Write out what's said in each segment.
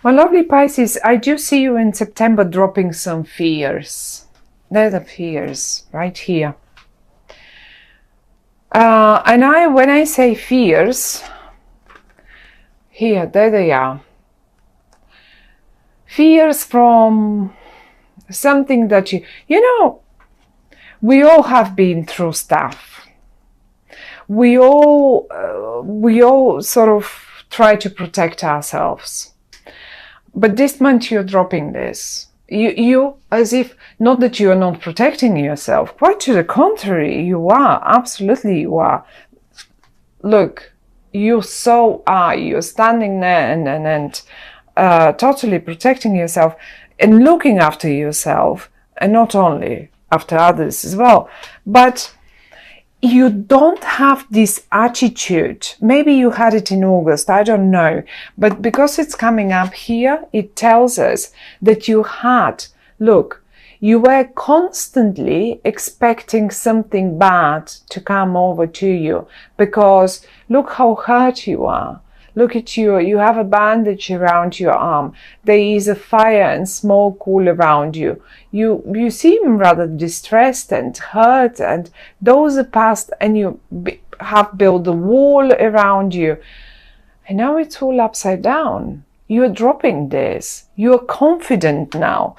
My lovely Pisces, I do see you in September dropping some fears. They're the fears right here. And when I say fears, here, there they are. Fears from something that you know, we all have been through stuff. We all sort of try to protect ourselves. But this month you're dropping this. You as if, not that you are not protecting yourself, quite to the contrary, you are, absolutely you are. Look, you so are, you're standing there and totally protecting yourself and looking after yourself, and not only after others as well, but you don't have this attitude. Maybe you had it in August, I don't know. But because it's coming up here, it tells us that you had, look, you were constantly expecting something bad to come over to you, because look how hurt you are. Look at you, you have a bandage around your arm. There is a fire and smoke all around you. You seem rather distressed and hurt, and those are past, and you have built a wall around you. And now it's all upside down. You're dropping this. You're confident now.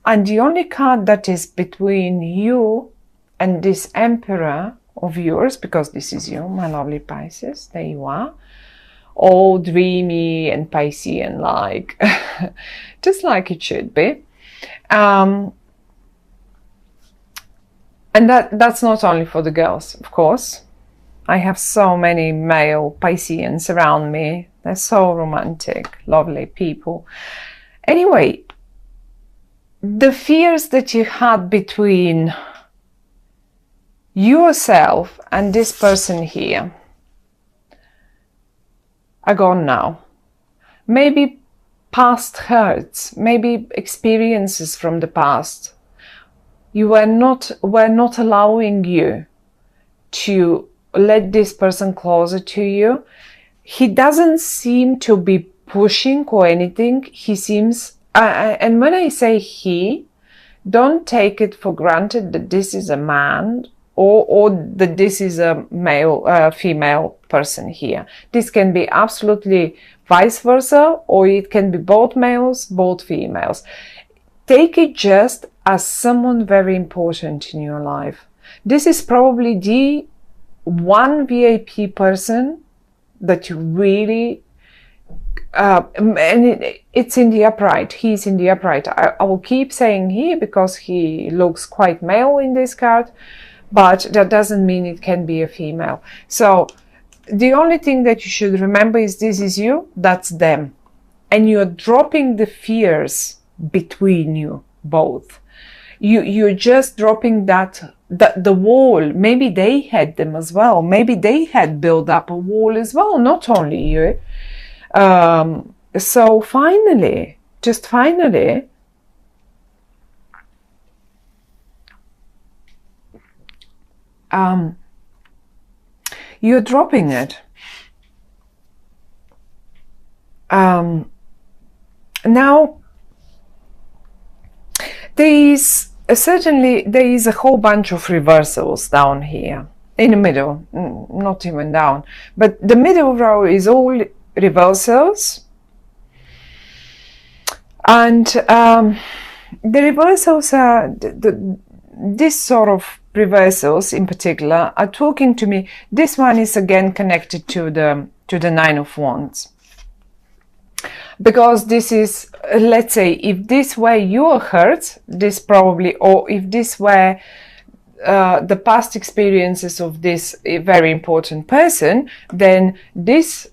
And the only card that is between you and this Emperor of yours, because this is you, my lovely Pisces, there you are, all dreamy and Piscean like, just like it should be. And that's not only for the girls, of course. I have so many male Pisceans around me. They're so romantic, lovely people. Anyway, the fears that you had between yourself and this person here are gone now. Maybe past hurts, maybe experiences from the past. You were not allowing you to let this person closer to you. He doesn't seem to be pushing or anything. He seems, and when I say he, don't take it for granted that this is a man or that this is a male, female person here. This can be absolutely vice versa, or it can be both males, both females. Take it just as someone very important in your life. This is probably the one VIP person that you really, and it's in the upright. He's in the upright. I will keep saying he because he looks quite male in this card, but that doesn't mean it can be a female. So the only thing that you should remember is this is you, that's them. And you're dropping the fears between you both. You're just dropping the wall. Maybe they had them as well. Maybe they had built up a wall as well, not only you. So finally, just finally, you're dropping it. Now, there is a whole bunch of reversals down here in the middle, not even down, but the middle row is all reversals, and the reversals are this sort of reversals in particular are talking to me. This one is again connected to the Nine of Wands, because this is, let's say, if this were your hurt, this probably, or if this were the past experiences of this very important person, then this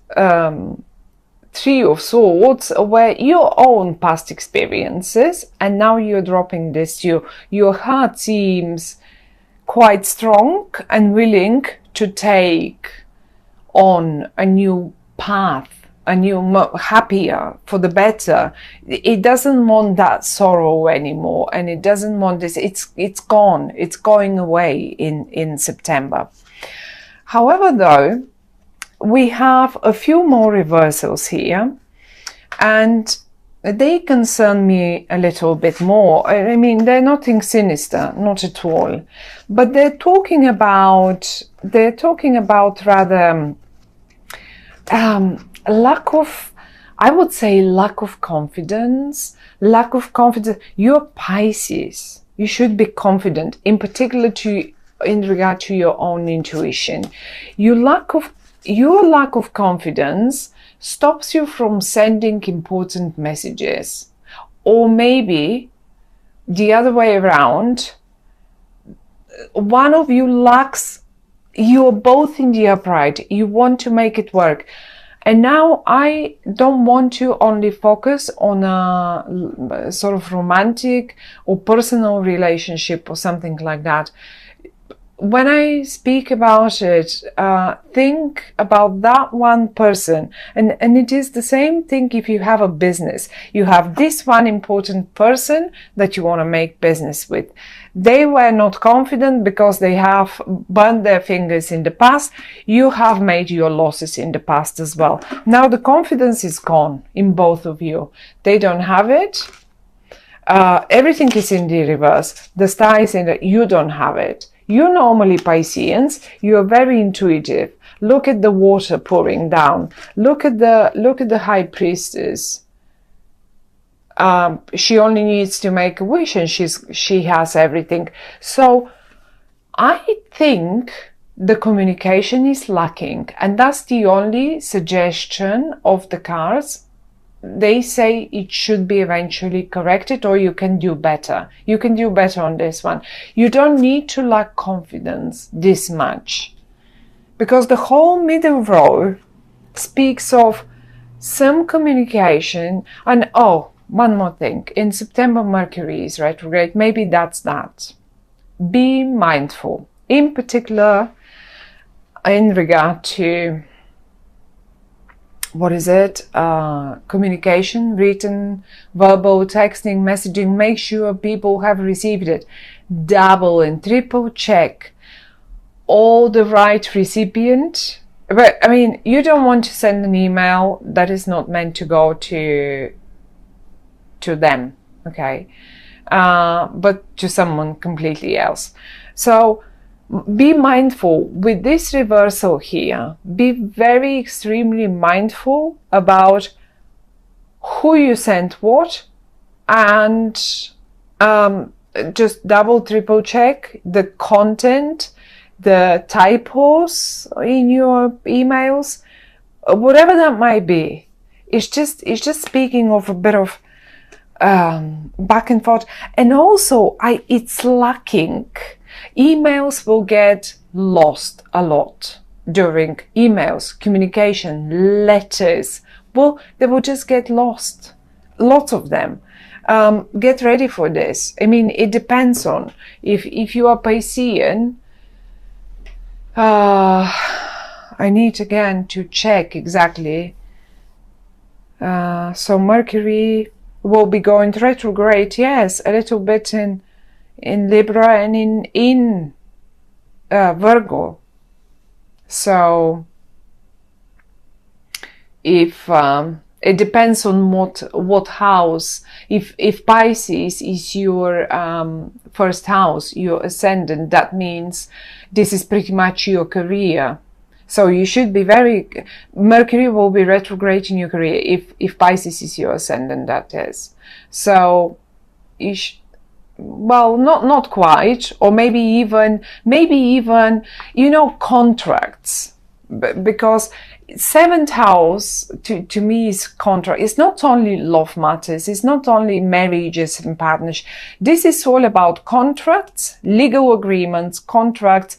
Three of Swords were your own past experiences, and now you're dropping this. Your heart seems quite strong and willing to take on a new path, a new, happier, for the better. It doesn't want that sorrow anymore, and it doesn't want this. It's gone. It's going away in September. However, though, we have a few more reversals here, and they concern me a little bit more. I mean, they're nothing sinister, not at all. But they're talking about rather lack of, I would say, lack of confidence. Lack of confidence. You're Pisces. You should be confident, in particular in regard to your own intuition. Your lack of confidence stops you from sending important messages. Or maybe the other way around, one of you lacks, you're both in the upright, you want to make it work. And now I don't want to only focus on a sort of romantic or personal relationship or something like that. When I speak about it, think about that one person. And it is the same thing if you have a business. You have this one important person that you want to make business with. They were not confident because they have burned their fingers in the past. You have made your losses in the past as well. Now the confidence is gone in both of you. They don't have it. Everything is in the reverse. The star is in the, you don't have it. You're normally Pisceans. You're very intuitive. Look at the water pouring down. Look at the High Priestess. She only needs to make a wish, and she has everything. So I think the communication is lacking, and that's the only suggestion of the cards. They say it should be eventually corrected, or you can do better. You can do better on this one. You don't need to lack confidence this much, because the whole middle row speaks of some communication. And oh, one more thing. In September, Mercury is retrograde. Maybe that's that. Be mindful, in particular in regard to, what is it? Communication, written, verbal, texting, messaging. Make sure people have received it. Double and triple check all the right recipient. But I mean, you don't want to send an email that is not meant to go to them, okay? But to someone completely else. So be mindful with this reversal here. Be very extremely mindful about who you sent what, and just double, triple check the content, the typos in your emails, whatever that might be. It's just speaking of a bit of back and forth, and also it's lacking. Emails will get lost a lot during emails, communication, letters. Well, they will just get lost. Lots of them. Get ready for this. I mean, it depends on if you are Piscean. I need again to check exactly. So Mercury will be going retrograde. Yes, a little bit in Libra and in Virgo. So if it depends on what house. If Pisces is your first house, your ascendant, that means this is pretty much your career. So you should be Mercury will be retrograde in your career if Pisces is your ascendant, that is. So you well, not quite, or maybe even, contracts, because seventh house to me is contract. It's not only love matters. It's not only marriages and partnerships. This is all about contracts, legal agreements, contracts,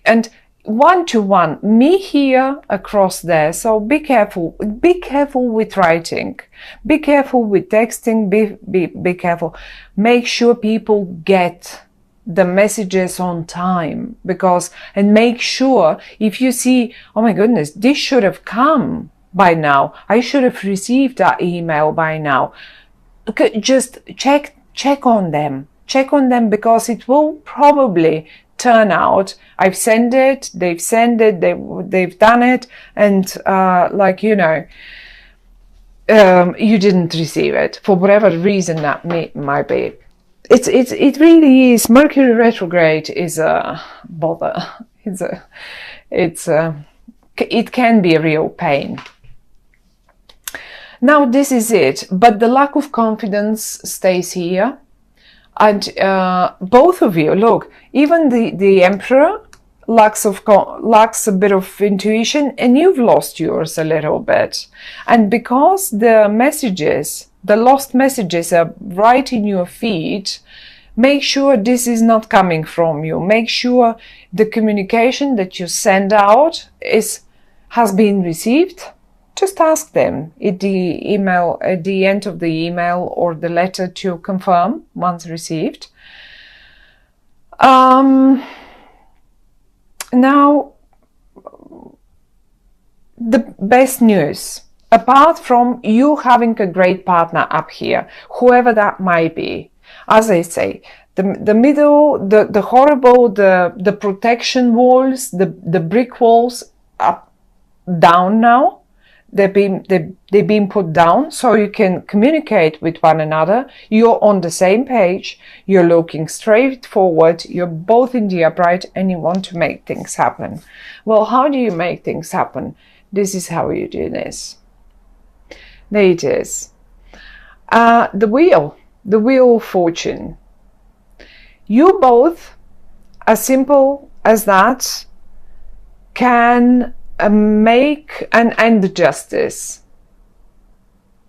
and one-to-one, me here, across there. So be careful with writing, be careful with texting, be careful. Make sure people get the messages on time, and make sure if you see, oh my goodness, this should have come by now, I should have received that email by now. Okay, just check on them, because it will probably turn out I've sent it, they've sent it, they've done it, and you didn't receive it for whatever reason that might be. It really is. Mercury retrograde is a bother. It can be a real pain. Now this is it, but the lack of confidence stays here, and both of you, look, even the Emperor lacks a bit of intuition, and you've lost yours a little bit. And because the lost messages are right in your feed, make sure this is not coming from you. Make sure the communication that you send out has been received. Just ask them at the email, at the end of the email or the letter, to confirm once received. Now, the best news, apart from you having a great partner up here, whoever that might be, as I say, the middle, the horrible, the protection walls, the brick walls are down now. They've been put down, so you can communicate with one another. You're on the same page. You're looking straight forward. You're both in the upright, and you want to make things happen. Well, how do you make things happen? This is how you do this. There it is. The wheel of fortune. You both, as simple as that, can make and end the justice.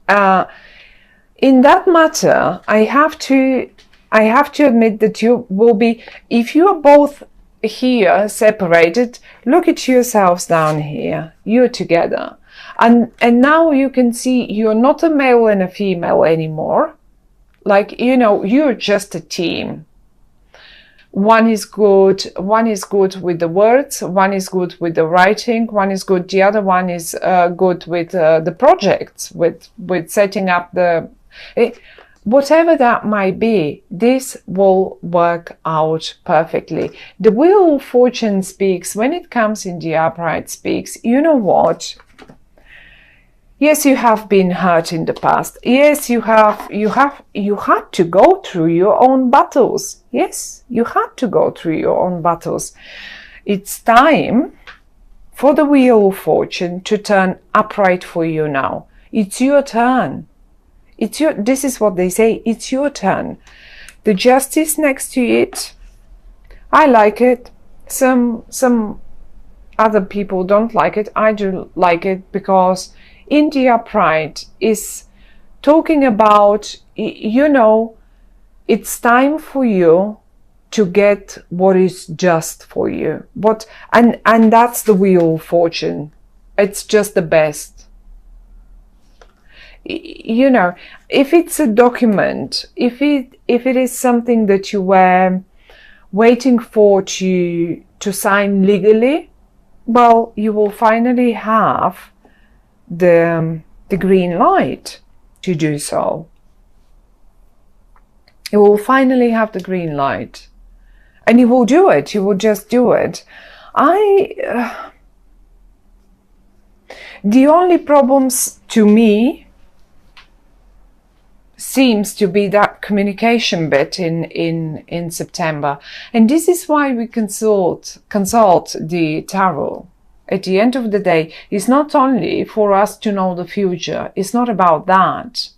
In that matter, I have to admit that you will be, if you are both here separated, look at yourselves down here. You're together, and now you can see you're not a male and a female anymore. Like, you know, you're just a team. One is good with the words, one is good with the writing, one is good, the other one is good with the projects, with setting up whatever that might be. This will work out perfectly. The Wheel of Fortune speaks, when it comes in the upright, speaks, you know what? Yes, you have been hurt in the past. Yes, you had to go through your own battles. Yes, you had to go through your own battles. It's time for the Wheel of Fortune to turn upright for you now. It's your turn. This is what they say. It's your turn. The Justice next to it, I like it. Some other people don't like it. I do like it, because in the upright is talking about, you know, it's time for you to get what is just for you. And that's the Wheel of Fortune. It's just the best. You know, if it's a document, if it is something that you were waiting for to sign legally, well, you will finally have the green light to do so. You will finally have the green light, and you will do it. You will just do it. The only problems to me seems to be that communication bit in September, and this is why we consult the tarot. At the end of the day, it's not only for us to know the future. It's not about that.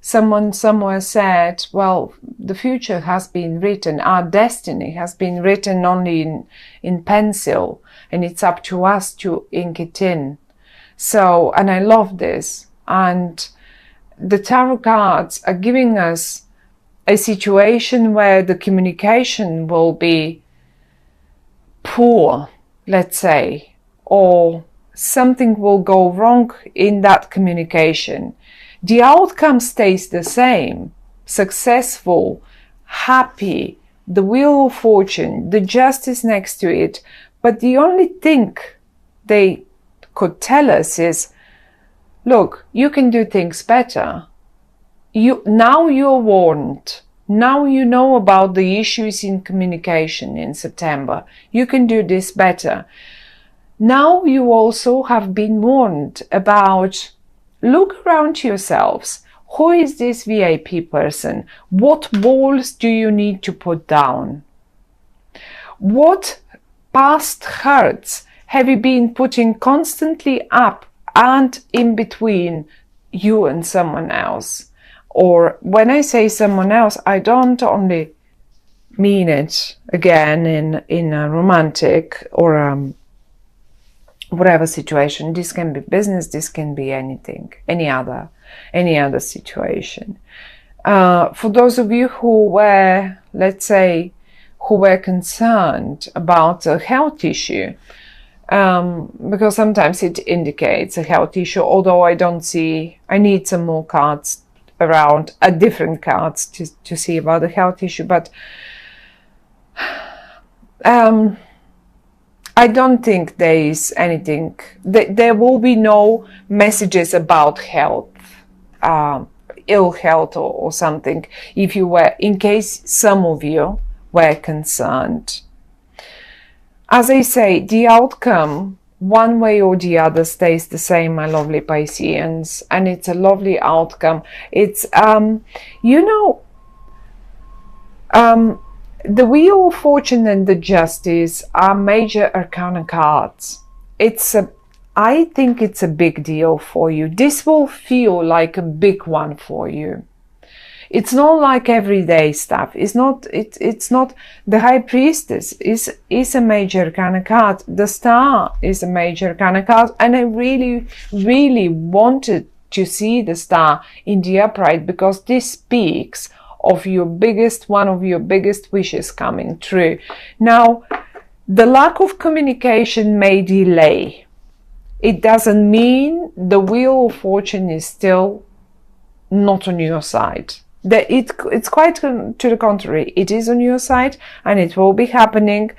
Someone somewhere said, well, the future has been written. Our destiny has been written only in pencil, and it's up to us to ink it in. So, and I love this. And the tarot cards are giving us a situation where the communication will be poor, let's say, or something will go wrong in that communication. The outcome stays the same: successful, happy, the Wheel of Fortune, the Justice next to it. But the only thing they could tell us is, look, you can do things better. Now you're warned. Now you know about the issues in communication in September. You can do this better. Now you also have been warned about look around yourselves. Who is this VIP person? What walls do you need to put down? What past hurts have you been putting constantly up and in between you and someone else? Or when I say someone else, I don't only mean it again in a romantic or whatever situation. This can be business, this can be anything, any other situation. For those of you who were, let's say, who were concerned about a health issue, because sometimes it indicates a health issue, although I don't see, I need some more cards around, different cards to see about the health issue, but I don't think there is anything, there will be no messages about health, ill health or something, if you were, in case some of you were concerned. As I say, the outcome, one way or the other, stays the same, my lovely Pisceans, and it's a lovely outcome. It's, the Wheel of Fortune and the Justice are major arcana cards. I think it's a big deal for you. This will feel like a big one for you. It's not like everyday stuff. It's not the High Priestess is a major arcana card. The Star is a major arcana card, and I really, really wanted to see the Star in the upright because this speaks of one of your biggest wishes coming true. Now, the lack of communication may delay. It doesn't mean the Wheel of Fortune is still not on your side. It's quite to the contrary. It is on your side and it will be happening.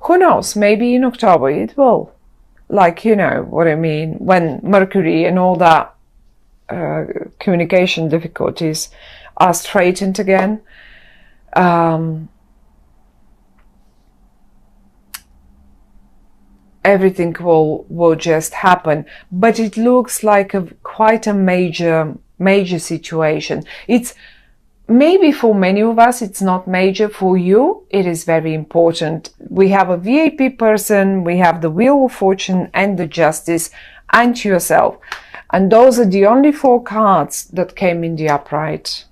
Who knows? Maybe in October it will. Like, you know what I mean, when Mercury and all that communication difficulties are straightened again. Everything will just happen, but it looks like quite a major situation. It's maybe for many of us it's not major. For you it is very important. We have a VIP person, we have the Wheel of Fortune and the Justice and yourself, and those are the only 4 cards that came in the upright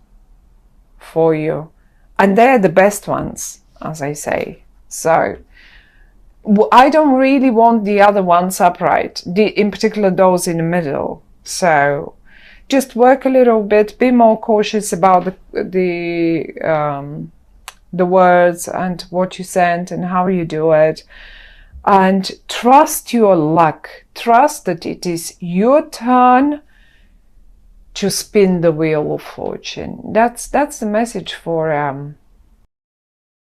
for you, and they're the best ones, as I say. So I don't really want the other ones upright, in particular those in the middle. So just work a little bit, be more cautious about the words and what you send and how you do it, and trust your luck. Trust that it is your turn to spin the Wheel of Fortune. That's the message for